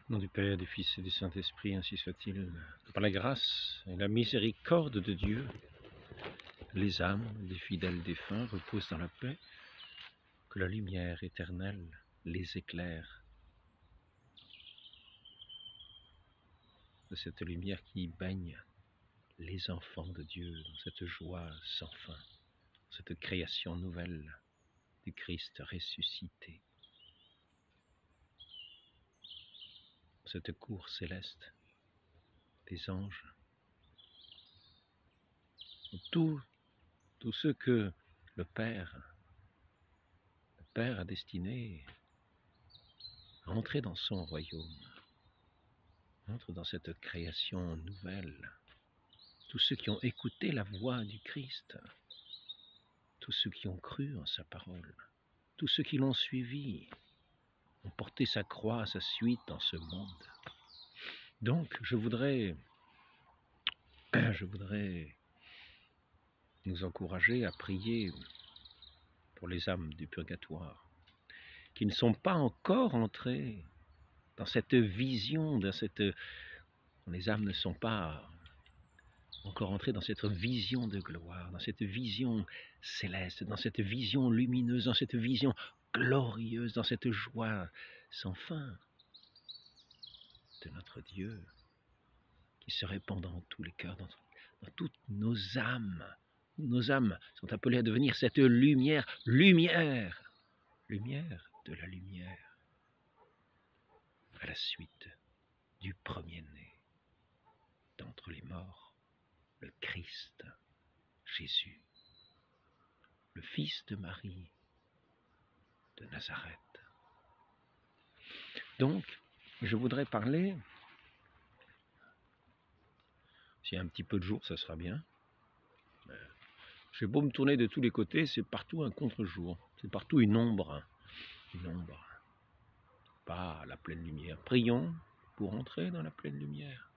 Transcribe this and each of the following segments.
Au nom du Père, du Fils et du Saint-Esprit, ainsi soit-il. Par la grâce et la miséricorde de Dieu, les âmes des fidèles défunts reposent dans la paix, que la lumière éternelle les éclaire. De cette lumière qui baigne les enfants de Dieu dans cette joie sans fin, cette création nouvelle du Christ ressuscité. Cette cour céleste des anges, tout ce que le Père a destiné à entrer dans son royaume, entre dans cette création nouvelle. Tous ceux qui ont écouté la voix du Christ, tous ceux qui ont cru en sa parole, tous ceux qui l'ont suivi, ont porté sa croix, sa suite dans ce monde. Donc, je voudrais nous encourager à prier pour les âmes du purgatoire, qui ne sont pas encore entrées dans cette vision, les âmes ne sont pas encore entrées dans cette vision de gloire, dans cette vision céleste, dans cette vision lumineuse, dans cette vision glorieuse, dans cette joie sans fin de notre Dieu, qui se répand dans tous les cœurs, dans toutes nos âmes. Nos âmes sont appelées à devenir cette lumière de la lumière, à la suite du premier-né d'entre les morts, le Christ, Jésus, le Fils de Marie de Nazareth. Donc, je voudrais parler, s'il y a un petit peu de jour, ça sera bien. J'ai beau me tourner de tous les côtés, c'est partout un contre-jour, c'est partout une ombre, pas la pleine lumière. Prions pour entrer dans la pleine lumière.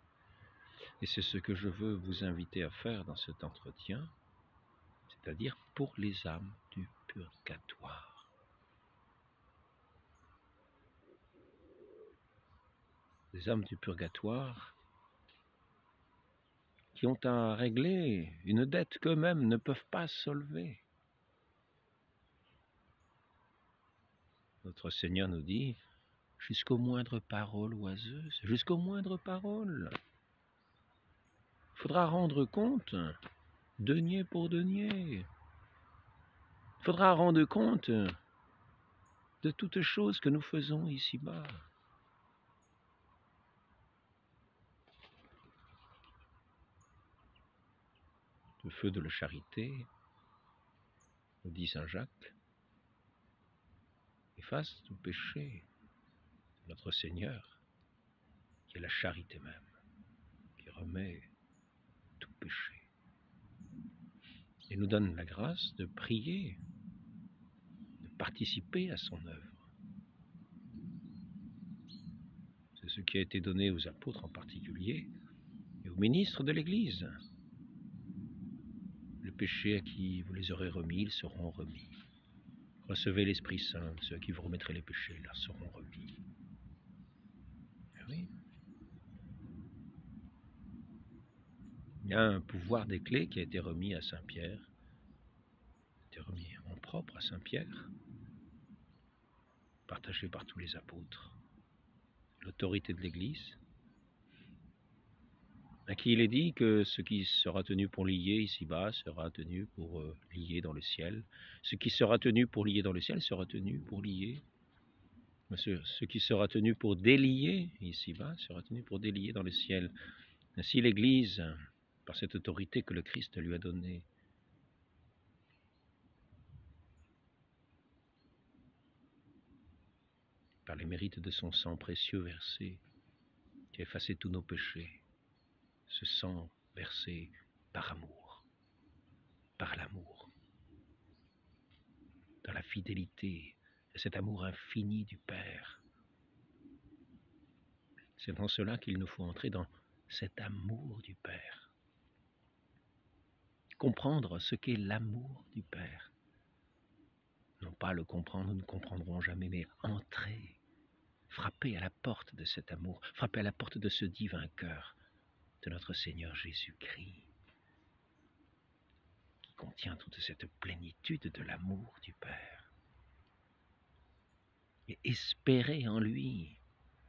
Et c'est ce que je veux vous inviter à faire dans cet entretien, c'est-à-dire pour les âmes du purgatoire. Les âmes du purgatoire qui ont à régler une dette qu'eux-mêmes ne peuvent pas solver. Notre Seigneur nous dit, jusqu'aux moindres paroles oiseuses, jusqu'aux moindres paroles. Il faudra rendre compte, denier pour denier. Il faudra rendre compte de toutes choses que nous faisons ici-bas. Le feu de la charité, nous dit Saint Jacques, efface tout péché. Notre Seigneur, qui est la charité même, qui remet tout péché, et nous donne la grâce de prier, de participer à son œuvre. C'est ce qui a été donné aux apôtres en particulier, et aux ministres de l'Église. Le péché à qui vous les aurez remis, ils seront remis. Recevez l'Esprit Saint, ceux à qui vous remettrez les péchés leur seront remis. Oui. Il y a un pouvoir des clés qui a été remis à Saint-Pierre, été remis en propre à Saint-Pierre, partagé par tous les apôtres. L'autorité de l'Église, à qui il est dit que ce qui sera tenu pour lier ici-bas sera tenu pour lier dans le ciel. Ce qui sera tenu pour lier dans le ciel sera tenu pour lier. Ce qui sera tenu pour délier ici-bas sera tenu pour délier dans le ciel. Ainsi l'Église, par cette autorité que le Christ lui a donnée, par les mérites de son sang précieux versé, qui a effacé tous nos péchés, ce sang versé par amour, par l'amour, dans la fidélité, et cet amour infini du Père. C'est dans cela qu'il nous faut entrer dans cet amour du Père. Comprendre ce qu'est l'amour du Père. Non pas le comprendre, nous ne comprendrons jamais, mais entrer frapper à la porte de cet amour, frapper à la porte de ce divin cœur de notre Seigneur Jésus-Christ, qui contient toute cette plénitude de l'amour du Père. Et espérer en lui,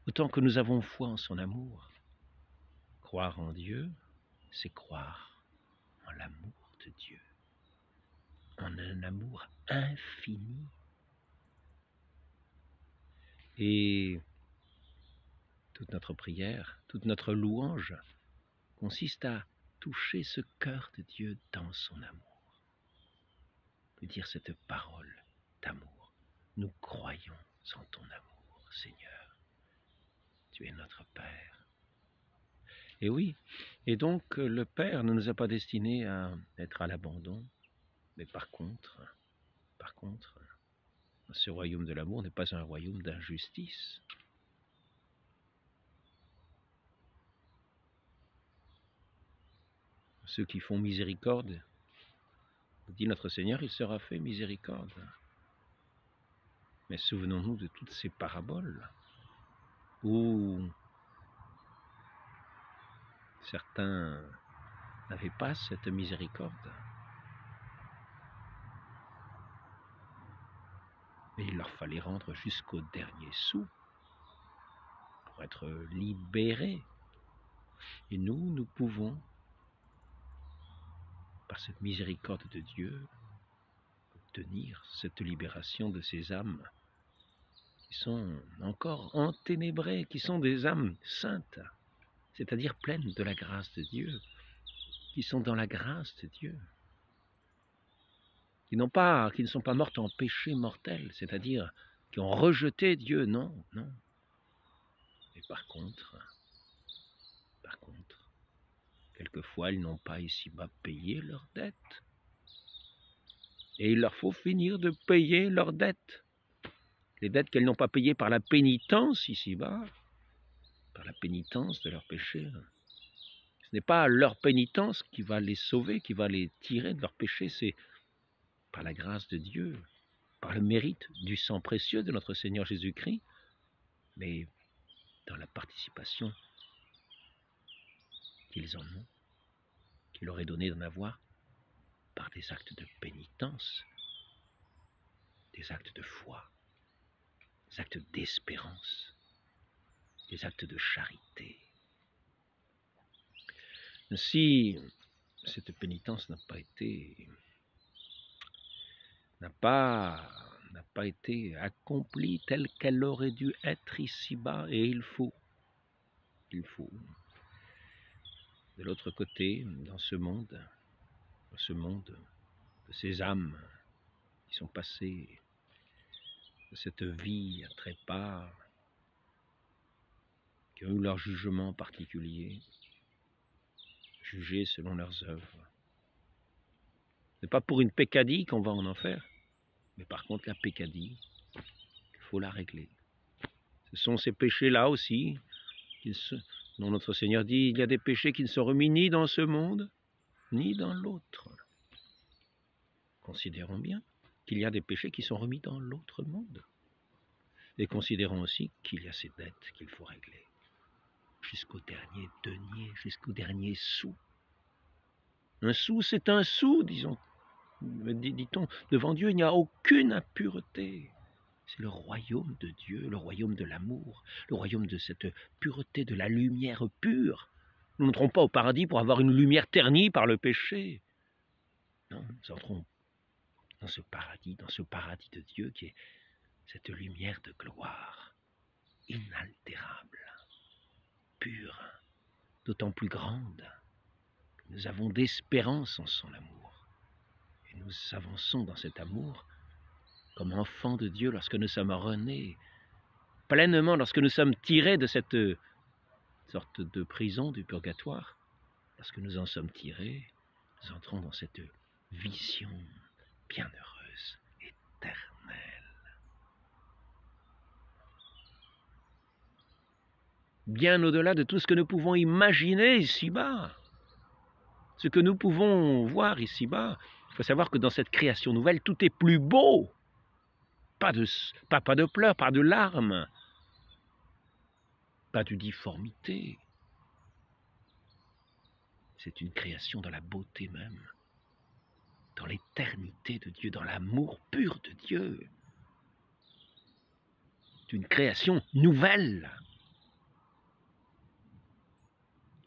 autant que nous avons foi en son amour. Croire en Dieu, c'est croire en l'amour de Dieu, en un amour infini. Et toute notre prière, toute notre louange consiste à toucher ce cœur de Dieu dans son amour. De dire cette parole d'amour. Nous croyons en ton amour, Seigneur. Tu es notre Père. Et oui, et donc le Père ne nous a pas destinés à être à l'abandon, mais par contre, ce royaume de l'amour n'est pas un royaume d'injustice. Ceux qui font miséricorde, dit notre Seigneur, il sera fait miséricorde. Mais souvenons-nous de toutes ces paraboles où certains n'avaient pas cette miséricorde. Et il leur fallait rendre jusqu'au dernier sou pour être libérés. Et nous pouvons, par cette miséricorde de Dieu, obtenir cette libération de ces âmes qui sont encore enténébrées, qui sont des âmes saintes, c'est-à-dire pleines de la grâce de Dieu, qui sont dans la grâce de Dieu, qui ne sont pas mortes en péché mortel, c'est-à-dire qui ont rejeté Dieu, non. Et par contre, quelquefois, ils n'ont pas ici-bas payé leurs dettes. Et il leur faut finir de payer leurs dettes. Les dettes qu'elles n'ont pas payées par la pénitence ici-bas, par la pénitence de leurs péchés. Ce n'est pas leur pénitence qui va les sauver, qui va les tirer de leurs péchés, c'est par la grâce de Dieu, par le mérite du sang précieux de notre Seigneur Jésus-Christ, mais dans la participation qu'ils en ont, qu'il aurait donné d'en avoir, par des actes de pénitence, des actes de foi, des actes d'espérance, des actes de charité. Si cette pénitence n'a pas été accomplie telle qu'elle aurait dû être ici-bas, et il faut, de l'autre côté, dans ce monde de ces âmes qui sont passées de cette vie à trépas, qui ont eu leur jugement particulier, jugés selon leurs œuvres. Ce n'est pas pour une peccadille qu'on va en enfer, mais par contre la peccadille, il faut la régler. Ce sont ces péchés-là aussi, dont notre Seigneur dit, il y a des péchés qui ne sont remis ni dans ce monde, ni dans l'autre. Considérons bien qu'il y a des péchés qui sont remis dans l'autre monde. Et considérons aussi qu'il y a ces dettes qu'il faut régler. Jusqu'au dernier denier, jusqu'au dernier sou. Un sou, c'est un sou, dit-on. Devant Dieu, il n'y a aucune impureté. C'est le royaume de Dieu, le royaume de l'amour, le royaume de cette pureté, de la lumière pure. Nous n'entrons pas au paradis pour avoir une lumière ternie par le péché. Non, nous entrons dans ce paradis de Dieu qui est cette lumière de gloire, inaltérable, pure, d'autant plus grande que nous avons d'espérance en son amour. Et nous avançons dans cet amour comme enfants de Dieu lorsque nous sommes renés, pleinement lorsque nous sommes tirés de cette sorte de prison du purgatoire. Lorsque nous en sommes tirés, nous entrons dans cette vision bienheureuse, éternelle. Bien au-delà de tout ce que nous pouvons imaginer ici-bas, ce que nous pouvons voir ici-bas. Il faut savoir que dans cette création nouvelle, tout est plus beau. Pas de pleurs, pas de larmes, pas de difformité. C'est une création dans la beauté même, dans l'éternité de Dieu, dans l'amour pur de Dieu. C'est une création nouvelle.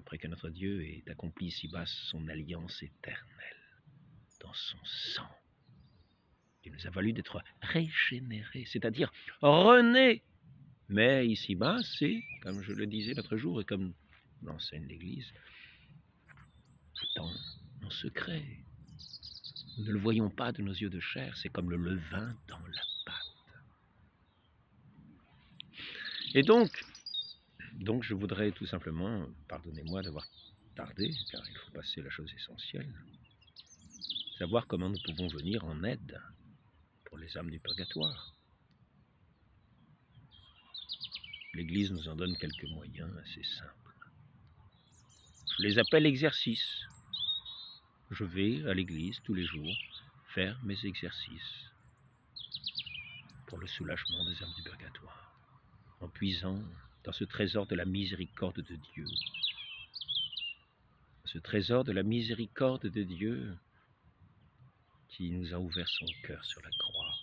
Après que notre Dieu ait accompli ici-bas son alliance éternelle dans son sang, il nous a valu d'être régénérés, c'est-à-dire renés. Mais ici-bas, c'est, comme je le disais l'autre jour et comme l'enseigne l'Église, en secret. Nous ne le voyons pas de nos yeux de chair, c'est comme le levain dans la pâte. Et donc je voudrais tout simplement, pardonnez-moi d'avoir tardé, car il faut passer à la chose essentielle, savoir comment nous pouvons venir en aide pour les âmes du purgatoire. L'Église nous en donne quelques moyens assez simples. Je les appelle exercices. Je vais à l'Église tous les jours faire mes exercices pour le soulagement des âmes du purgatoire, en puisant dans ce trésor de la miséricorde de Dieu. Ce trésor de la miséricorde de Dieu qui nous a ouvert son cœur sur la croix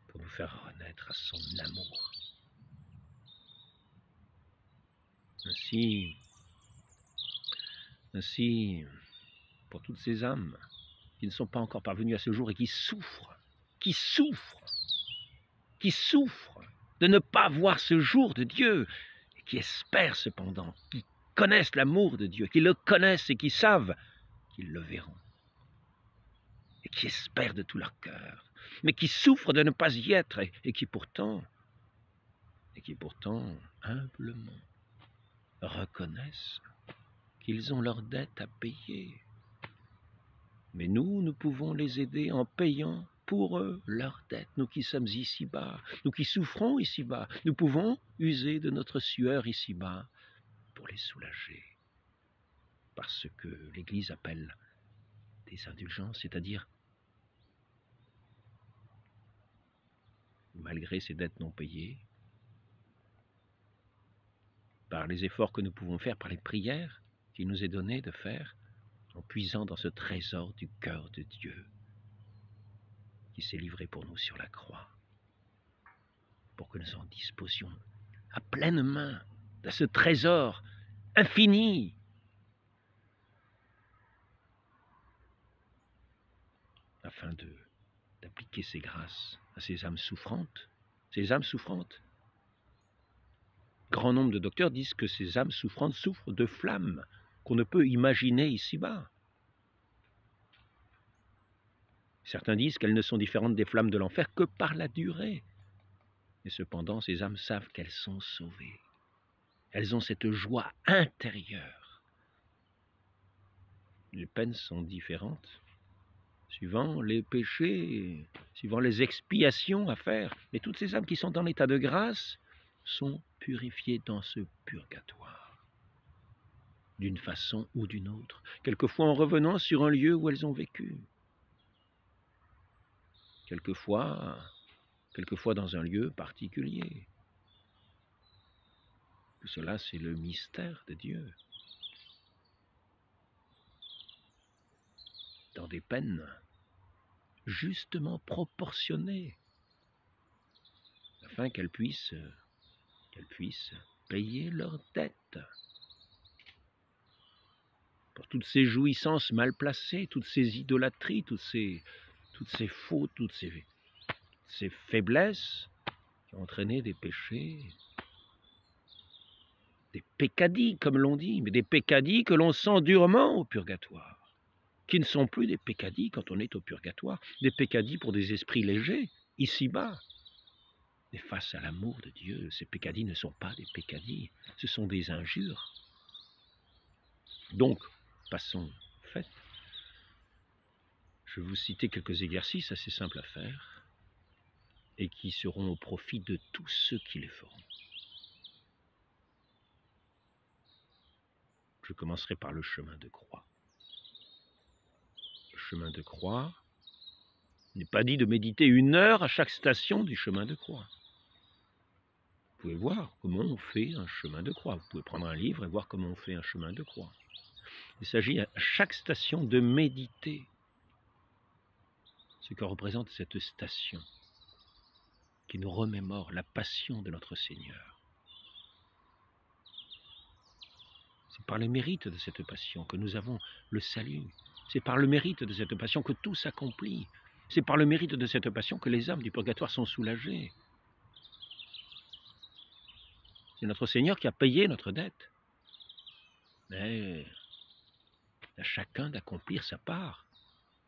pour nous faire renaître à son amour. Ainsi, pour toutes ces âmes qui ne sont pas encore parvenues à ce jour et qui souffrent de ne pas voir ce jour de Dieu, et qui espèrent cependant, qui connaissent l'amour de Dieu, qui le connaissent et qui savent qu'ils le verront, et qui espèrent de tout leur cœur, mais qui souffrent de ne pas y être, et qui pourtant, humblement, reconnaissent qu'ils ont leur dette à payer. Mais nous pouvons les aider en payant pour eux leur dette. Nous qui sommes ici-bas, nous qui souffrons ici-bas, nous pouvons user de notre sueur ici-bas pour les soulager. Parce que l'Église appelle des indulgences, c'est-à-dire, malgré ces dettes non payées, par les efforts que nous pouvons faire, par les prières qu'il nous est donné de faire, en puisant dans ce trésor du cœur de Dieu qui s'est livré pour nous sur la croix, pour que nous en disposions à pleine main de ce trésor infini, afin d'appliquer ces grâces à ces âmes souffrantes. Grand nombre de docteurs disent que ces âmes souffrantes souffrent de flammes qu'on ne peut imaginer ici-bas. Certains disent qu'elles ne sont différentes des flammes de l'enfer que par la durée. Et cependant, ces âmes savent qu'elles sont sauvées. Elles ont cette joie intérieure. Les peines sont différentes, suivant les péchés, suivant les expiations à faire. Mais toutes ces âmes qui sont dans l'état de grâce sont purifiées dans ce purgatoire, d'une façon ou d'une autre, quelquefois en revenant sur un lieu où elles ont vécu, quelquefois dans un lieu particulier. Tout cela, c'est le mystère de Dieu. Dans des peines justement proportionnées, afin qu'elles puissent payer leurs dettes. Pour toutes ces jouissances mal placées, toutes ces idolâtries, toutes ces fautes, toutes ces faiblesses qui ont entraîné des péchés, des peccadilles, comme l'on dit, mais des peccadilles que l'on sent durement au purgatoire, qui ne sont plus des peccadilles quand on est au purgatoire, des peccadilles pour des esprits légers, ici-bas. Mais face à l'amour de Dieu, ces peccadilles ne sont pas des peccadilles, ce sont des injures. Donc, passons au fait. Je vais vous citer quelques exercices assez simples à faire et qui seront au profit de tous ceux qui les feront. Je commencerai par le chemin de croix. Le chemin de croix, il n'est pas dit de méditer 1 heure à chaque station du chemin de croix. pouvez voir comment on fait un chemin de croix. Vous pouvez prendre un livre et voir comment on fait un chemin de croix. Il s'agit à chaque station de méditer ce que représente cette station qui nous remémore la passion de notre Seigneur. C'est par le mérite de cette passion que nous avons le salut. C'est par le mérite de cette passion que tout s'accomplit. C'est par le mérite de cette passion que les âmes du purgatoire sont soulagées. C'est notre Seigneur qui a payé notre dette. Mais à chacun d'accomplir sa part.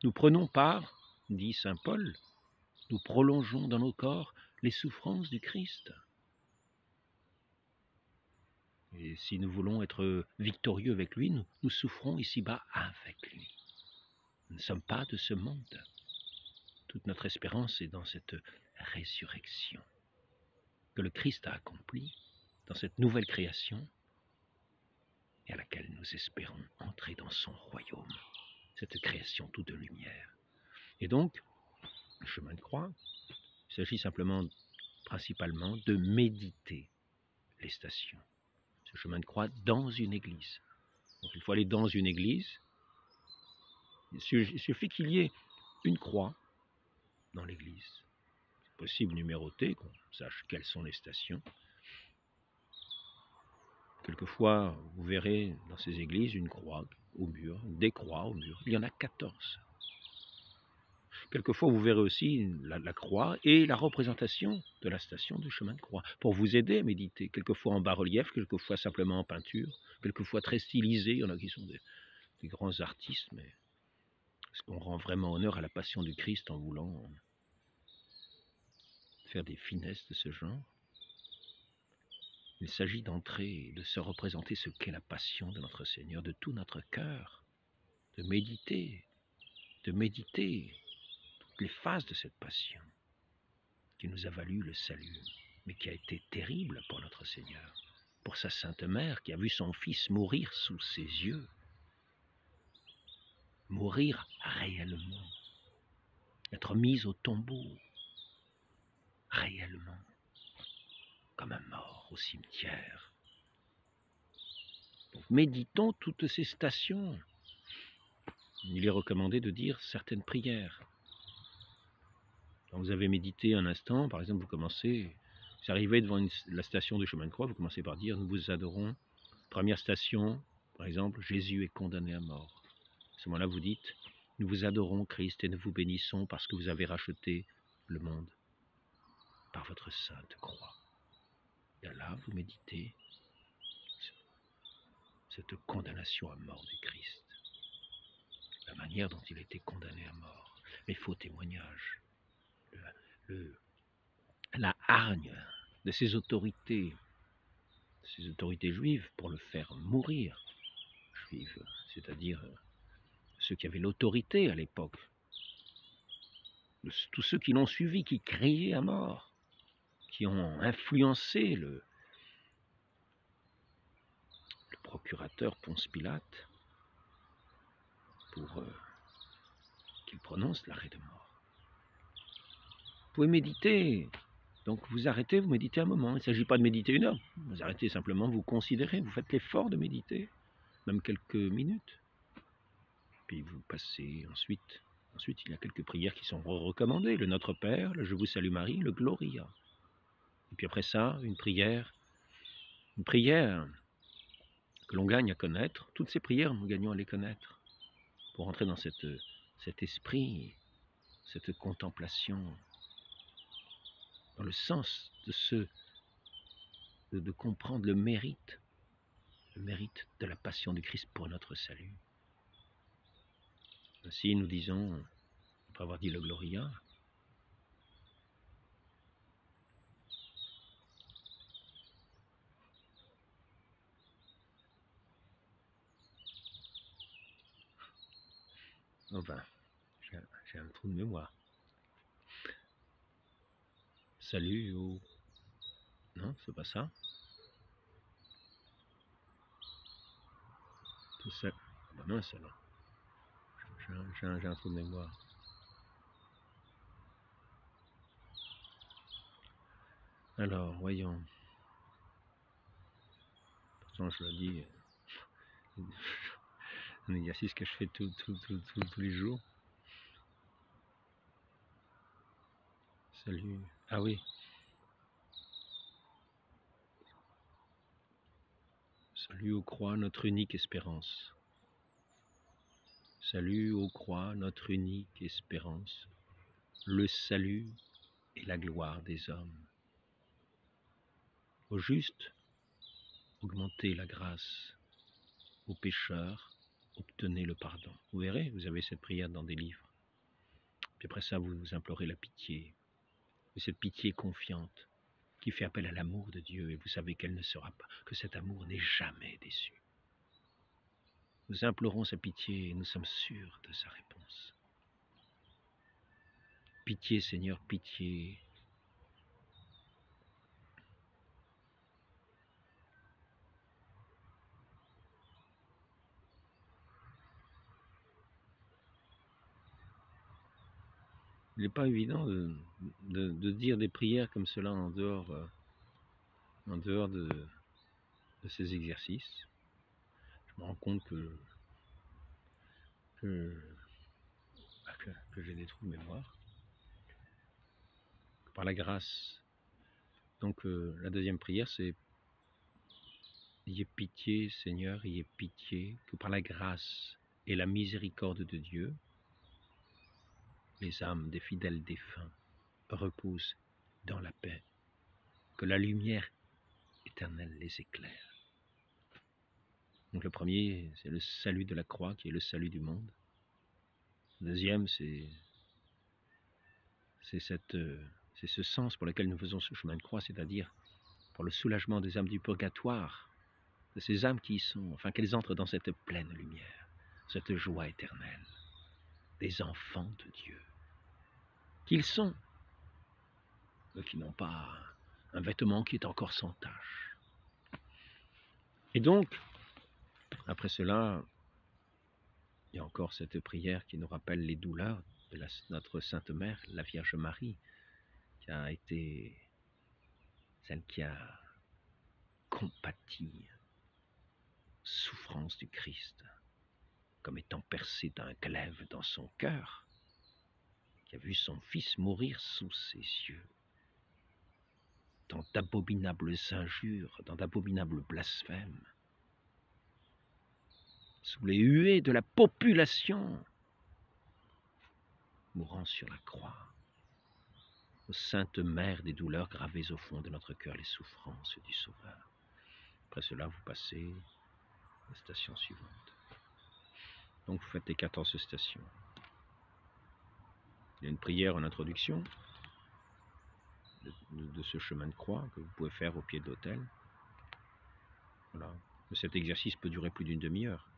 Nous prenons part, dit saint Paul, nous prolongeons dans nos corps les souffrances du Christ. Et si nous voulons être victorieux avec lui, nous souffrons ici-bas avec lui. Nous ne sommes pas de ce monde. Toute notre espérance est dans cette résurrection que le Christ a accomplie, dans cette nouvelle création, et à laquelle nous espérons entrer dans son royaume, cette création toute de lumière. Et donc, le chemin de croix, il s'agit simplement, principalement, de méditer les stations. Ce chemin de croix dans une église. Donc il faut aller dans une église. Il suffit qu'il y ait une croix dans l'église. C'est possible numéroter, qu'on sache quelles sont les stations. Quelquefois, vous verrez dans ces églises une croix au mur, des croix au mur. Il y en a 14. Quelquefois, vous verrez aussi la croix et la représentation de la station du chemin de croix, pour vous aider à méditer, quelquefois en bas-relief, quelquefois simplement en peinture, quelquefois très stylisé. Il y en a qui sont des grands artistes, mais est-ce qu'on rend vraiment honneur à la passion du Christ en voulant faire des finesses de ce genre? Il s'agit d'entrer, de se représenter ce qu'est la passion de notre Seigneur, de tout notre cœur, de méditer toutes les phases de cette passion qui nous a valu le salut, mais qui a été terrible pour notre Seigneur, pour sa Sainte Mère qui a vu son Fils mourir sous ses yeux, mourir réellement, être mis au tombeau réellement, comme un mort au cimetière. Donc, méditons toutes ces stations. Il est recommandé de dire certaines prières. Quand vous avez médité un instant, par exemple, vous arrivez devant la station du chemin de croix, vous commencez par dire « Nous vous adorons ». Première station, par exemple, Jésus est condamné à mort. À ce moment-là, vous dites « Nous vous adorons, Christ, et nous vous bénissons parce que vous avez racheté le monde par votre sainte croix ». Et là, vous méditez cette condamnation à mort du Christ, la manière dont il a été condamné à mort, les faux témoignages, la hargne de ces autorités juives pour le faire mourir, juives, c'est-à-dire ceux qui avaient l'autorité à l'époque, tous ceux qui l'ont suivi, qui criaient à mort, qui ont influencé le procurateur Ponce Pilate pour qu'il prononce l'arrêt de mort. Vous pouvez méditer, donc vous arrêtez, vous méditez un moment. Il ne s'agit pas de méditer 1 heure, vous arrêtez simplement, vous considérez, vous faites l'effort de méditer, même quelques minutes. Puis vous passez ensuite, il y a quelques prières qui sont recommandées, le Notre Père, le Je vous salue Marie, le Gloria. Et puis après ça, une prière que l'on gagne à connaître. Toutes ces prières, nous gagnons à les connaître, pour entrer dans cet esprit, cette contemplation, dans le sens de comprendre le mérite de la passion du Christ pour notre salut. Ainsi, nous disons, après avoir dit le Gloria, enfin, j'ai un trou de mémoire. Salut ou... Non, c'est pas ça. Tout ça. Ben mince alors. J'ai un trou de mémoire. Alors, voyons. Pourtant, je le dis, un exercice que je fais tous les jours. Salut. Ah oui. Salut aux croix, notre unique espérance. Salut aux croix, notre unique espérance. Le salut et la gloire des hommes. Au juste, augmentez la grâce. Aux pécheurs, obtenez le pardon. Vous verrez, vous avez cette prière dans des livres. Puis après ça, vous implorez la pitié. Et cette pitié confiante qui fait appel à l'amour de Dieu. Et vous savez qu'elle ne sera pas, que cet amour n'est jamais déçu. Nous implorons sa pitié et nous sommes sûrs de sa réponse. Pitié, Seigneur, pitié. Il n'est pas évident de dire des prières comme cela en dehors de ces exercices. Je me rends compte que j'ai des trous de mémoire. Par la grâce. Donc la deuxième prière, c'est ayez pitié, Seigneur, ayez pitié, que par la grâce et la miséricorde de Dieu, les âmes des fidèles défunts reposent dans la paix, que la lumière éternelle les éclaire. Donc le premier, c'est le salut de la croix, qui est le salut du monde. Le deuxième, c'est ce sens pour lequel nous faisons ce chemin de croix, c'est-à-dire pour le soulagement des âmes du purgatoire, de ces âmes qui y sont, afin qu'elles entrent dans cette pleine lumière, cette joie éternelle, des enfants de Dieu, qu'ils sont, eux qui n'ont pas un vêtement qui est encore sans tache. Et donc, après cela, il y a encore cette prière qui nous rappelle les douleurs de notre Sainte Mère, la Vierge Marie, qui a été celle qui a compati souffrance du Christ, comme étant percée d'un glaive dans son cœur, qui a vu son Fils mourir sous ses yeux, dans d'abominables injures, dans d'abominables blasphèmes, sous les huées de la population, mourant sur la croix. Ô Sainte Mère des douleurs gravées au fond de notre cœur, les souffrances du Sauveur. Après cela, vous passez à la station suivante. Donc vous faites les 14 stations. Il y a une prière en introduction de ce chemin de croix que vous pouvez faire au pied de l'autel. Voilà. Cet exercice peut durer plus d'une demi-heure.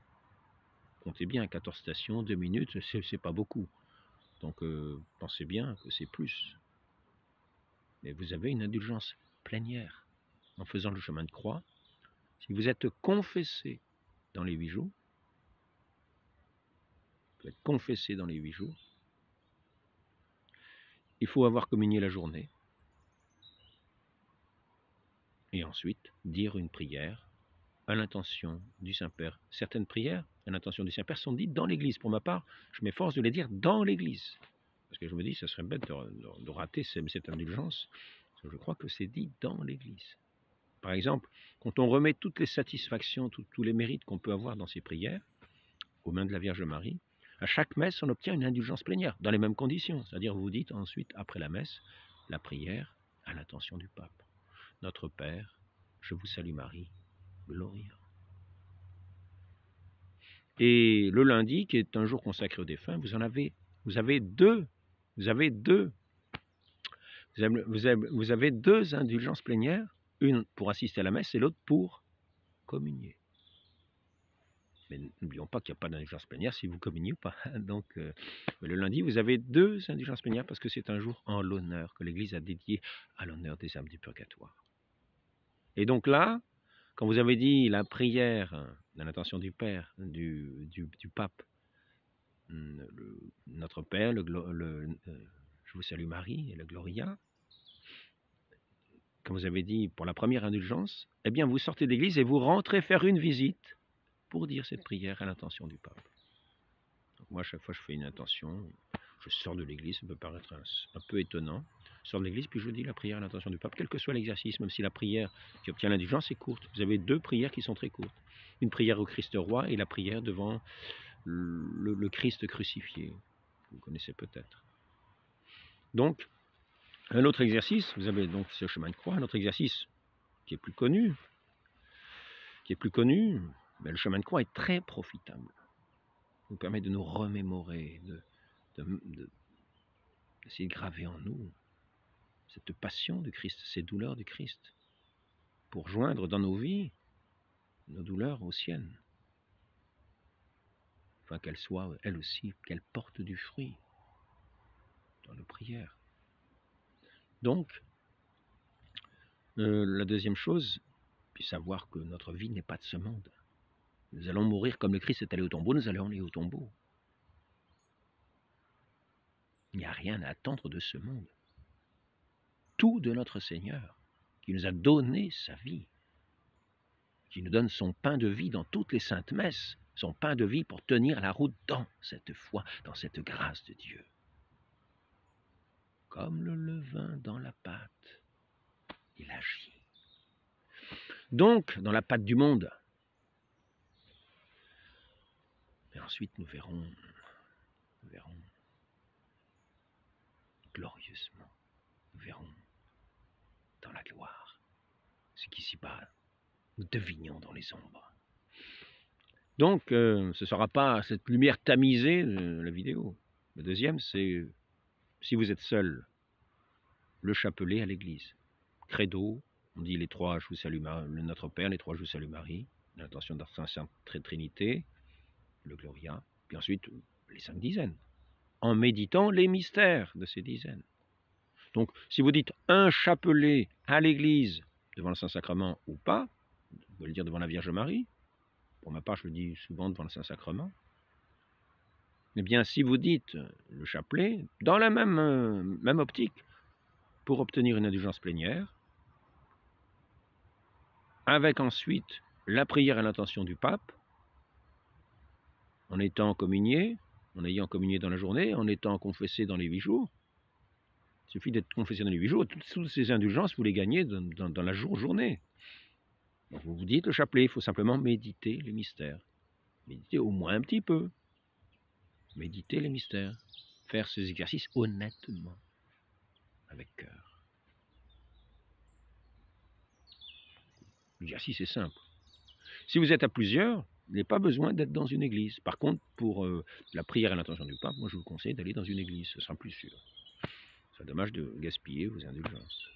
Comptez bien, 14 stations, 2 minutes, c'est pas beaucoup. Donc pensez bien que c'est plus. Mais vous avez une indulgence plénière en faisant le chemin de croix. Si vous êtes confessé dans les 8 jours, vous êtes confessé dans les 8 jours, il faut avoir communié la journée. Et ensuite, dire une prière à l'intention du Saint-Père. Certaines prières à l'intention du Saint-Père sont dites dans l'Église. Pour ma part, je m'efforce de les dire dans l'Église. Parce que je me dis, ça serait bête de rater cette indulgence. Je crois que c'est dit dans l'Église. Par exemple, quand on remet toutes les satisfactions, tous les mérites qu'on peut avoir dans ces prières, aux mains de la Vierge Marie, à chaque messe, on obtient une indulgence plénière, dans les mêmes conditions. C'est-à-dire, vous dites ensuite, après la messe, la prière à l'intention du pape. Notre Père, je vous salue Marie, Gloria. Et le lundi, qui est un jour consacré aux défunts, vous avez deux indulgences plénières, une pour assister à la messe et l'autre pour communier. Mais n'oublions pas qu'il n'y a pas d'indulgence plénière si vous communiez ou pas. Donc, le lundi, vous avez 2 indulgences plénières parce que c'est un jour en l'honneur que l'Église a dédié à l'honneur des âmes du purgatoire. Et donc là, quand vous avez dit la prière dans l'intention du Père, du Pape, notre Père, je vous salue Marie et le Gloria, quand vous avez dit pour la première indulgence, eh bien vous sortez d'église et vous rentrez faire une visite pour dire cette prière à l'intention du pape. Donc moi, à chaque fois je fais une intention, je sors de l'église, ça peut paraître un peu étonnant. Je sors de l'église, puis je dis la prière à l'intention du pape, quel que soit l'exercice, même si la prière qui obtient l'indulgence est courte. Vous avez deux prières qui sont très courtes. Une prière au Christ roi et la prière devant le Christ crucifié. Vous connaissez peut-être. Donc, un autre exercice, vous avez donc ce chemin de croix, un autre exercice qui est plus connu, mais le chemin de croix est très profitable. Il nous permet de nous remémorer, d'essayer de graver en nous cette passion du Christ, ces douleurs du Christ, pour joindre dans nos vies nos douleurs aux siennes. Enfin, qu'elles soient, elles aussi, qu'elles portent du fruit dans nos prières. Donc, la deuxième chose, puis savoir que notre vie n'est pas de ce monde. Nous allons mourir comme le Christ est allé au tombeau, nous allons aller au tombeau. Il n'y a rien à attendre de ce monde. Tout de notre Seigneur, qui nous a donné sa vie, qui nous donne son pain de vie dans toutes les saintes messes, son pain de vie pour tenir la route dans cette foi, dans cette grâce de Dieu. Comme le levain dans la pâte, il agit. Donc, dans la pâte du monde. Et ensuite, nous verrons glorieusement, nous verrons dans la gloire ce qu'ici-bas nous devinons dans les ombres. Donc, ce ne sera pas cette lumière tamisée de la vidéo. Le deuxième, c'est si vous êtes seul, le chapelet à l'église. Credo, on dit les trois, je vous salue notre Père, les trois, je vous salue Marie, l'intention de la Sainte Trinité, le Gloria, puis ensuite les 5 dizaines, en méditant les mystères de ces dizaines. Donc, si vous dites un chapelet à l'église, devant le Saint-Sacrement ou pas, vous pouvez le dire devant la Vierge Marie, pour ma part, je le dis souvent devant le Saint-Sacrement, eh bien, si vous dites le chapelet, dans la même optique, pour obtenir une indulgence plénière, avec ensuite la prière à l'intention du pape, en étant communié, en ayant communié dans la journée, en étant confessé dans les 8 jours. Il suffit d'être confessé dans les 8 jours, toutes ces indulgences, vous les gagnez dans la journée. Donc vous vous dites le chapelet, il faut simplement méditer les mystères. Méditer au moins un petit peu. Méditer les mystères. Faire ces exercices honnêtement, avec cœur. L'exercice est simple. Si vous êtes à plusieurs, il n'est pas besoin d'être dans une église. Par contre, pour la prière à l'intention du pape, moi je vous conseille d'aller dans une église, ce sera plus sûr. C'est dommage de gaspiller vos indulgences.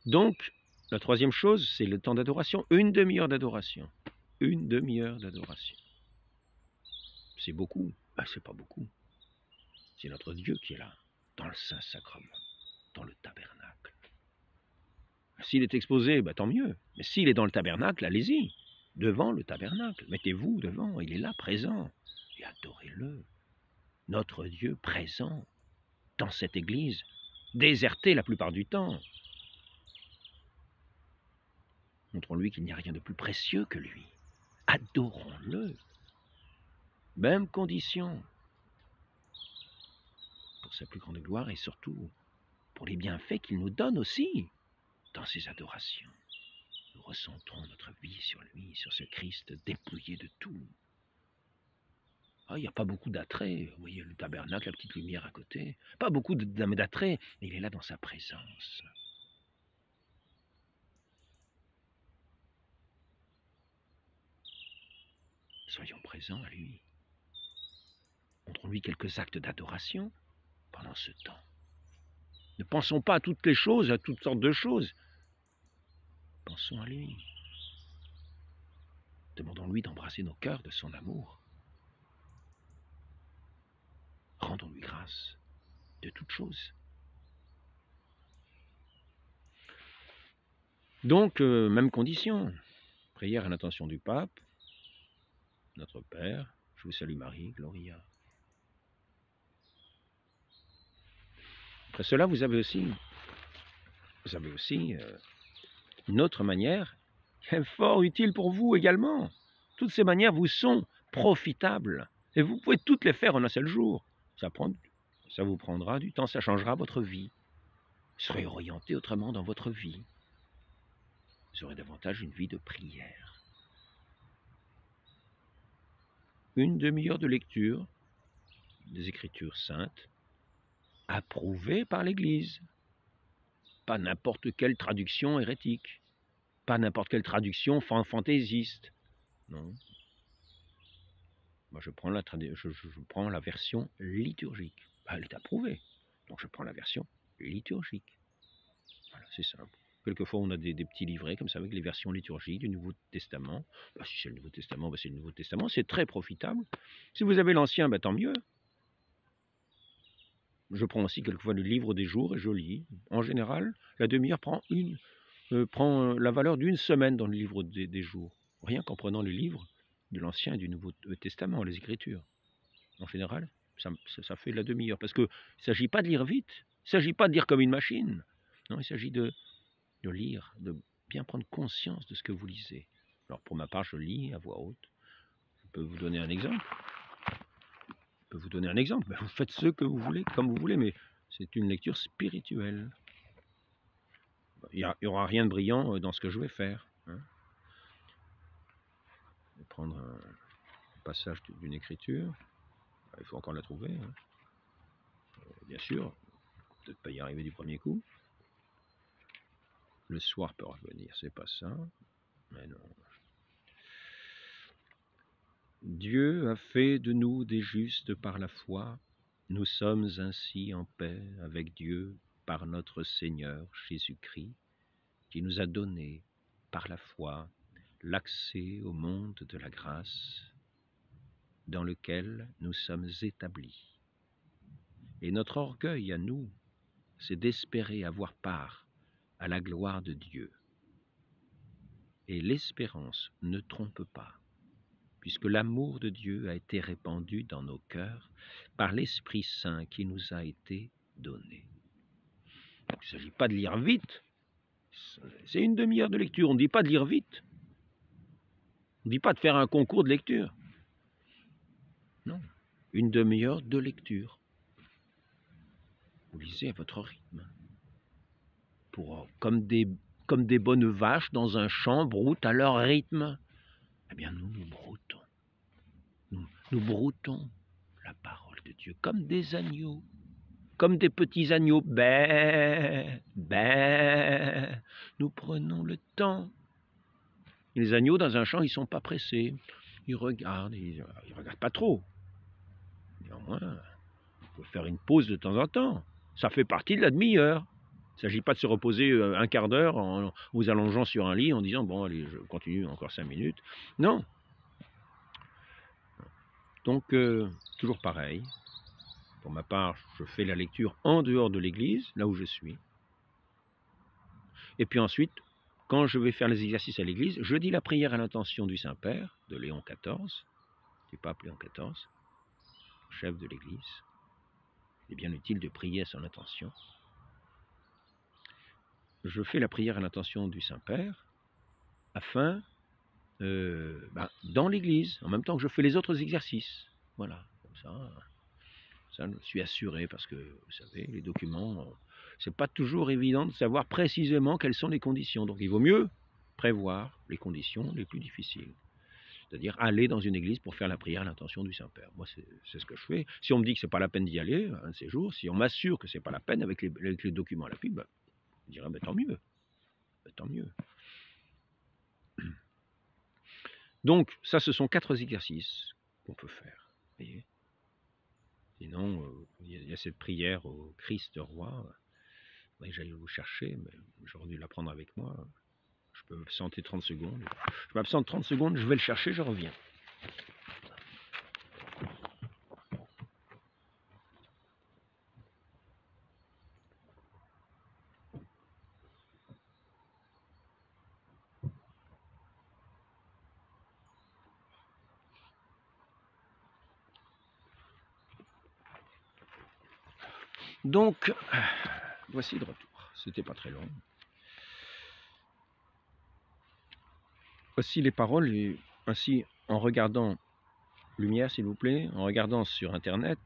Donc, la troisième chose, c'est le temps d'adoration. Une demi-heure d'adoration. Une demi-heure d'adoration. C'est beaucoup? Ben, c'est pas beaucoup. C'est notre Dieu qui est là, dans le Saint-Sacrement, dans le tabernacle. S'il est exposé, ben, tant mieux. Mais s'il est dans le tabernacle, allez-y. Devant le tabernacle. Mettez-vous devant. Il est là, présent. Et adorez-le. Notre Dieu présent dans cette église, désertée la plupart du temps. Montrons-lui qu'il n'y a rien de plus précieux que lui. Adorons-le. Même condition. Pour sa plus grande gloire et surtout pour les bienfaits qu'il nous donne aussi dans ses adorations. Nous ressentons notre vie sur lui, sur ce Christ dépouillé de tout. Ah, il n'y a pas beaucoup d'attrait. Vous voyez le tabernacle, la petite lumière à côté. Pas beaucoup d'attrait, mais il est là dans sa présence. Soyons présents à lui. Montrons-lui quelques actes d'adoration pendant ce temps. Ne pensons pas à toutes les choses, à toutes sortes de choses. Pensons à lui. Demandons-lui d'embrasser nos cœurs de son amour. Rendons-lui grâce de toutes choses. Donc, même condition. Prière à l'intention du pape, notre Père, je vous salue Marie, Gloria. Après cela, vous avez aussi vous avez aussi une autre manière qui est fort utile pour vous également. Toutes ces manières vous sont profitables et vous pouvez toutes les faire en un seul jour. Ça vous prendra du temps, ça changera votre vie. Vous serez orienté autrement dans votre vie. Vous aurez davantage une vie de prière. Une demi-heure de lecture des Écritures saintes, approuvée par l'Église. Pas n'importe quelle traduction hérétique, pas n'importe quelle traduction fantaisiste. Non. Moi, je prends la version liturgique. Elle est approuvée, donc je prends la version liturgique. Voilà, c'est simple. Quelquefois, on a des petits livrets comme ça avec les versions liturgiques du Nouveau Testament. Si c'est le Nouveau Testament, c'est le Nouveau Testament. C'est très profitable. Si vous avez l'Ancien, tant mieux. Je prends aussi quelquefois le livre des jours et je lis. En général, la demi-heure prend la valeur d'une semaine dans le livre des jours. Rien qu'en prenant le livre de l'Ancien et du Nouveau Testament, les Écritures. En général, ça fait la demi-heure. Parce qu'il ne s'agit pas de lire vite. Il ne s'agit pas de lire comme une machine. Non, il s'agit de lire, de bien prendre conscience de ce que vous lisez. Alors pour ma part, je lis à voix haute. Je peux vous donner un exemple. Vous faites ce que vous voulez, comme vous voulez, mais c'est une lecture spirituelle. Il n'y aura rien de brillant dans ce que je vais faire. Hein. Je vais prendre un passage d'une écriture. Il faut encore la trouver. Hein. Bien sûr, peut-être pas y arriver du premier coup. Le soir peut revenir, c'est pas ça. Mais non. Dieu a fait de nous des justes par la foi. Nous sommes ainsi en paix avec Dieu par notre Seigneur Jésus-Christ, qui nous a donné par la foi l'accès au monde de la grâce dans lequel nous sommes établis. Et notre orgueil à nous, c'est d'espérer avoir part à la gloire de Dieu. Et l'espérance ne trompe pas, puisque l'amour de Dieu a été répandu dans nos cœurs par l'Esprit Saint qui nous a été donné. Il ne s'agit pas de lire vite, c'est une demi-heure de lecture, on ne dit pas de lire vite, on ne dit pas de faire un concours de lecture. Non, une demi-heure de lecture. Vous lisez à votre rythme, comme des bonnes vaches dans un champ broutent à leur rythme. Eh bien nous broutons. Nous broutons la parole de Dieu comme des agneaux, comme des petits agneaux. Ben, nous prenons le temps. Les agneaux dans un champ, ils ne sont pas pressés. Ils regardent pas trop. Néanmoins, il faut faire une pause de temps en temps. Ça fait partie de la demi-heure. Il ne s'agit pas de se reposer un quart d'heure en vous allongeant sur un lit en disant « bon, allez, je continue encore 5 minutes ». Non. Donc, toujours pareil. Pour ma part, je fais la lecture en dehors de l'église, là où je suis. Et puis ensuite, quand je vais faire les exercices à l'église, je dis la prière à l'intention du Saint-Père, de Léon XIV, du pape Léon XIV, chef de l'église. Il est bien utile de prier à son intention. Je fais la prière à l'intention du Saint-Père, afin, dans l'église, en même temps que je fais les autres exercices. Voilà, comme ça, je suis assuré, parce que, vous savez, les documents, c'est pas toujours évident de savoir précisément quelles sont les conditions. Donc il vaut mieux prévoir les conditions les plus difficiles. C'est-à-dire aller dans une église pour faire la prière à l'intention du Saint-Père. Moi, c'est ce que je fais. Si on me dit que c'est pas la peine d'y aller, un de ces jours, si on m'assure que c'est pas la peine avec les documents à l'appui, je dirais, tant mieux. Tant mieux. Donc, ça, ce sont 4 exercices qu'on peut faire. Voyez. Sinon, il y a cette prière au Christ roi. J'allais vous chercher, mais j'aurais dû la prendre avec moi. Je peux m'absenter 30 secondes. Je m'absente 30 secondes, je vais le chercher, je reviens. Donc, voici de retour. C'était pas très long. aussi les paroles, ainsi en regardant, lumière s'il vous plaît, en regardant sur Internet,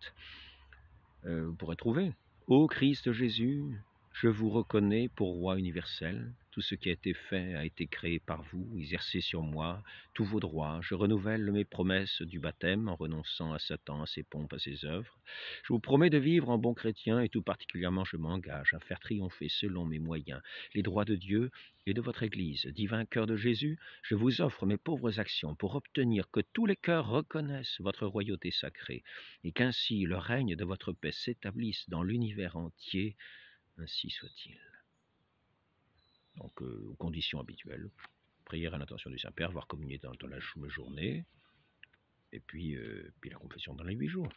vous pourrez trouver. Ô Christ Jésus, je vous reconnais pour roi universel. Tout ce qui a été fait a été créé par vous. Exercez sur moi tous vos droits. Je renouvelle mes promesses du baptême en renonçant à Satan, à ses pompes, à ses œuvres. Je vous promets de vivre en bon chrétien et tout particulièrement je m'engage à faire triompher selon mes moyens les droits de Dieu et de votre Église. Divin cœur de Jésus, je vous offre mes pauvres actions pour obtenir que tous les cœurs reconnaissent votre royauté sacrée et qu'ainsi le règne de votre paix s'établisse dans l'univers entier. Ainsi soit-il. Donc, aux conditions habituelles, prière à l'intention du Saint-Père, voire communier dans la journée, et puis la confession dans les 8 jours.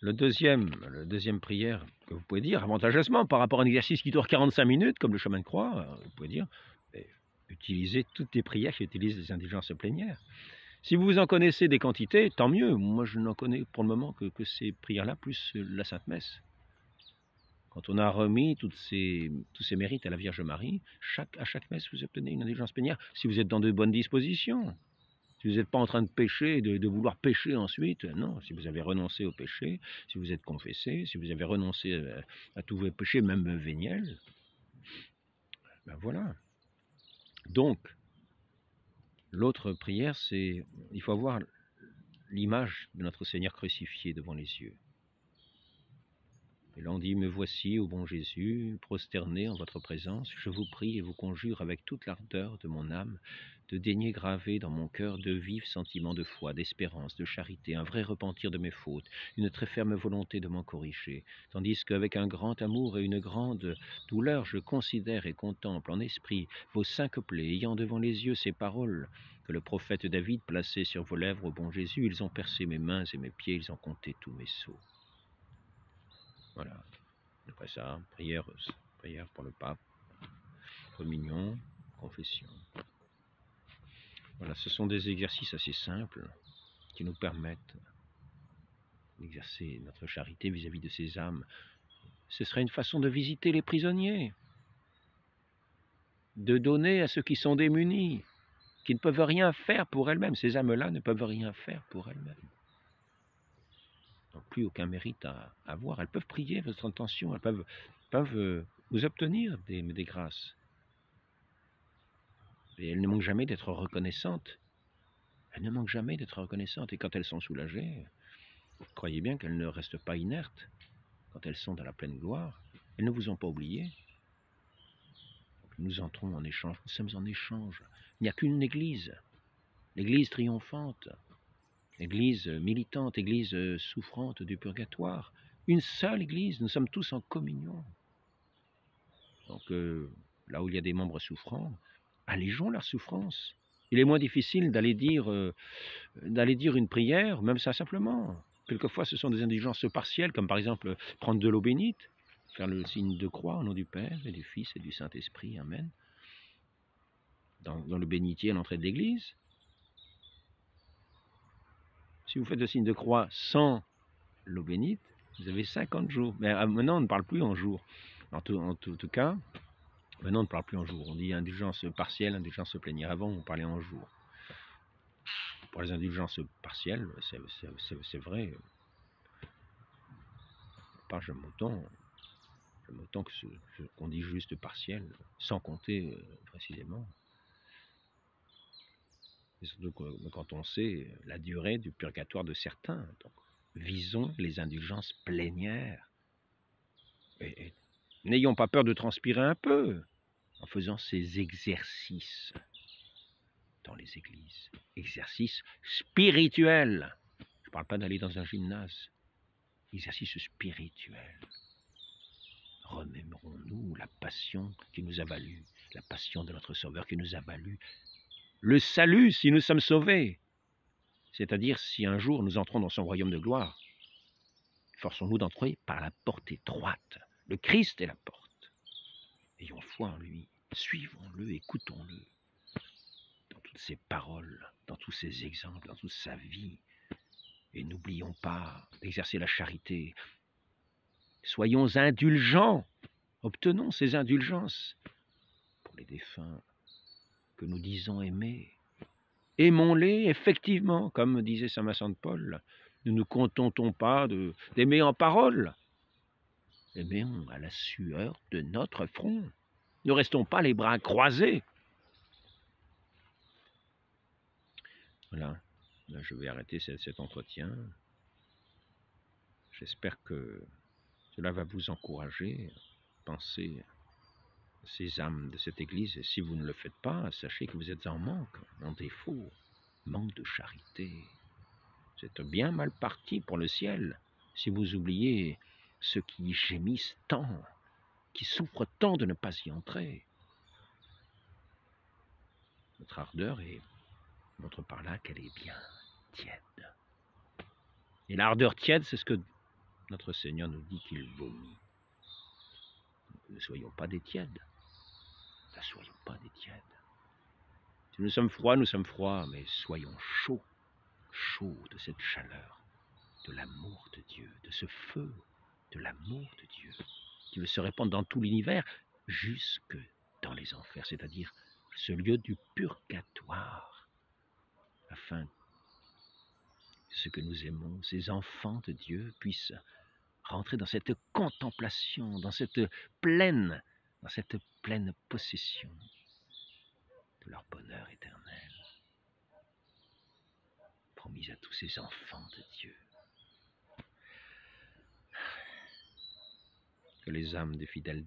Le deuxième prière que vous pouvez dire, avantageusement, par rapport à un exercice qui dure 45 minutes, comme le chemin de croix, vous pouvez dire, utilisez toutes les prières qui utilisent les indulgences plénières. Si vous en connaissez des quantités, tant mieux. Moi, je n'en connais pour le moment que ces prières-là, plus la Sainte Messe. Quand on a remis tous ces mérites à la Vierge Marie, à chaque messe, vous obtenez une indulgence plénière. Si vous êtes dans de bonnes dispositions, si vous n'êtes pas en train de pécher, de vouloir pécher ensuite, non. Si vous avez renoncé au péché, si vous êtes confessé, si vous avez renoncé à tous vos péchés, même véniels, ben voilà. Donc, l'autre prière, c'est, il faut avoir l'image de notre Seigneur crucifié devant les yeux. Et là on dit, me voici, ô bon Jésus, prosterné en votre présence, je vous prie et vous conjure avec toute l'ardeur de mon âme de daigner graver dans mon cœur de vifs sentiments de foi, d'espérance, de charité, un vrai repentir de mes fautes, une très ferme volonté de m'en corriger, tandis qu'avec un grand amour et une grande douleur, je considère et contemple en esprit vos saints couplets, ayant devant les yeux ces paroles que le prophète David plaçait sur vos lèvres, ô bon Jésus, ils ont percé mes mains et mes pieds, ils ont compté tous mes sauts. Voilà. Après ça, prière pour le pape, communion, confession. Voilà, ce sont des exercices assez simples qui nous permettent d'exercer notre charité vis-à-vis de ces âmes. Ce serait une façon de visiter les prisonniers, de donner à ceux qui sont démunis, qui ne peuvent rien faire pour elles-mêmes. Ces âmes-là ne peuvent rien faire pour elles-mêmes. Donc plus aucun mérite à avoir. Elles peuvent prier votre intention, elles peuvent vous obtenir des grâces. Et elles ne manquent jamais d'être reconnaissantes. Elles ne manquent jamais d'être reconnaissantes. Et quand elles sont soulagées, croyez bien qu'elles ne restent pas inertes. Quand elles sont dans la pleine gloire, elles ne vous ont pas oublié. Donc nous entrons en échange. Nous sommes en échange. Il n'y a qu'une église. L'église triomphante. L'église militante. L'église souffrante du purgatoire. Une seule église. Nous sommes tous en communion. Donc là où il y a des membres souffrants, allégeons leur souffrance. Il est moins difficile d'aller dire une prière, même ça simplement. Quelquefois, ce sont des indulgences partielles, comme par exemple prendre de l'eau bénite, faire le signe de croix au nom du Père et du Fils et du Saint-Esprit. Amen. Dans le bénitier à l'entrée de l'église. Si vous faites le signe de croix sans l'eau bénite, vous avez 50 jours. Mais maintenant, on ne parle plus en jours. En tout cas, maintenant, on ne parle plus en jours. On dit indulgence partielle, indulgence plénière. Avant, on parlait en jours. Pour les indulgences partielles, c'est vrai. Pas je m'entends qu'on dit juste partiel, sans compter précisément. Et surtout quand on sait la durée du purgatoire de certains. Donc, visons les indulgences plénières. Et n'ayons pas peur de transpirer un peu en faisant ces exercices dans les églises. Exercices spirituels. Je ne parle pas d'aller dans un gymnase. Exercice spirituel. Remémorons-nous la passion qui nous a valu, la passion de notre Sauveur qui nous a valu le salut si nous sommes sauvés. C'est-à-dire si un jour nous entrons dans son royaume de gloire, forçons-nous d'entrer par la porte étroite. Le Christ est la porte. Ayons foi en lui, suivons-le, écoutons-le. Dans toutes ses paroles, dans tous ses exemples, dans toute sa vie. Et n'oublions pas d'exercer la charité. Soyons indulgents. Obtenons ces indulgences pour les défunts, que nous disons aimer. Aimons-les, effectivement, comme disait saint Vincent de Paul. Ne nous contentons pas d'aimer en parole. Aimons à la sueur de notre front. Ne restons pas les bras croisés. Voilà, là, je vais arrêter cet entretien. J'espère que cela va vous encourager. Pensez à ces âmes de cette Église. Et si vous ne le faites pas, sachez que vous êtes en manque, en défaut, manque de charité. Vous êtes bien mal parti pour le ciel si vous oubliez ceux qui gémissent tant, qui souffrent tant de ne pas y entrer. Notre ardeur montre par là qu'elle est bien tiède. Et l'ardeur tiède, c'est ce que notre Seigneur nous dit qu'il vomit. Donc, ne soyons pas des tièdes. Ne soyons pas des tièdes. Si nous sommes froids, mais soyons chauds, chauds de cette chaleur, de l'amour de Dieu, de ce feu de l'amour de Dieu, qui veut se répandre dans tout l'univers, jusque dans les enfers, c'est-à-dire ce lieu du purgatoire, afin que ceux que nous aimons, ces enfants de Dieu, puissent rentrer dans cette contemplation, dans cette pleine possession de leur bonheur éternel, promis à tous ces enfants de Dieu. Que les âmes des fidèles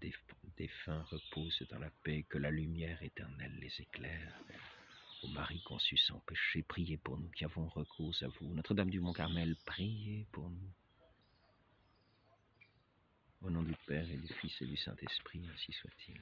défunts reposent dans la paix, que la lumière éternelle les éclaire. Ô Marie conçue sans péché, priez pour nous qui avons recours à vous. Notre-Dame du Mont-Carmel, priez pour nous. Au nom du Père et du Fils et du Saint-Esprit, ainsi soit-il.